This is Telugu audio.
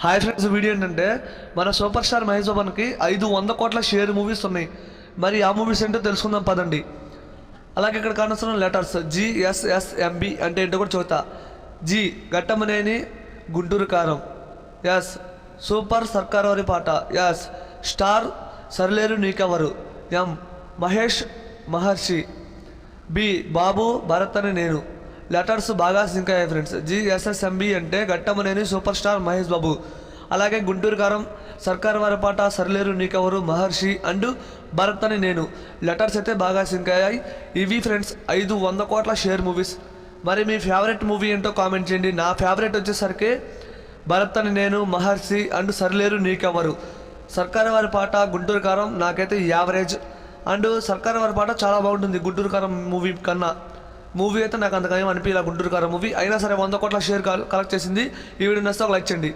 హాయ్ ఫ్రెండ్స్, వీడియో ఏంటంటే మన సూపర్ స్టార్ మహేష్ బాబుకి 500 కోట్ల షేర్ మూవీస్ ఉన్నాయి. మరి ఆ మూవీస్ ఏంటో తెలుసుకుందాం పదండి. అలాగే ఇక్కడ కానొస్తున్న లెటర్స్ GSSMB అంటే ఏంటో కూడా చూతా. జి ఘట్టమనేని గుంటూరు కారం, ఎస్ సూపర్ సర్కార్ వారి పాట, ఎస్ స్టార్ సరిలేరు నీకెవరు, ఎం మహేష్ మహర్షి, బి బాబు భరత్ అని నేను. లెటర్స్ బాగా సింక్ అయ్యాయి ఫ్రెండ్స్. GSSMB అంటే ఘట్టమనేని సూపర్ స్టార్ మహేష్ బాబు. అలాగే గుంటూరు కారం సర్కార్ వారి పాట, సరిలేరు నీకెవరు, మహర్షి అండ్ భరత్ అని నేను. లెటర్స్ అయితే బాగా సింక్ అయ్యాయి. ఇవి ఫ్రెండ్స్ 500 కోట్ల షేర్ మూవీస్. మరి మీ ఫేవరెట్ మూవీ ఏంటో కామెంట్ చేయండి. నా ఫేవరెట్ వచ్చేసరికి భరత్ అని నేను, మహర్షి అండ్ సరిలేరు నీకెవరు. సర్కార్ వారి పాట, గుంటూరు కారం నాకైతే యావరేజ్. అండ్ సర్కార్ వారి పాట చాలా బాగుంటుంది గుంటూరు కారం మూవీ కన్నా. మూవీ అయితే నాకు అంతగా ఏం అనిపించలే గుంటూరు కారం మూవీ. అయినా సరే 100 కోట్ల షేర్ కలెక్ట్ చేసింది. ఈ వీడియో నచ్చితే ఒక లైక్ చేయండి.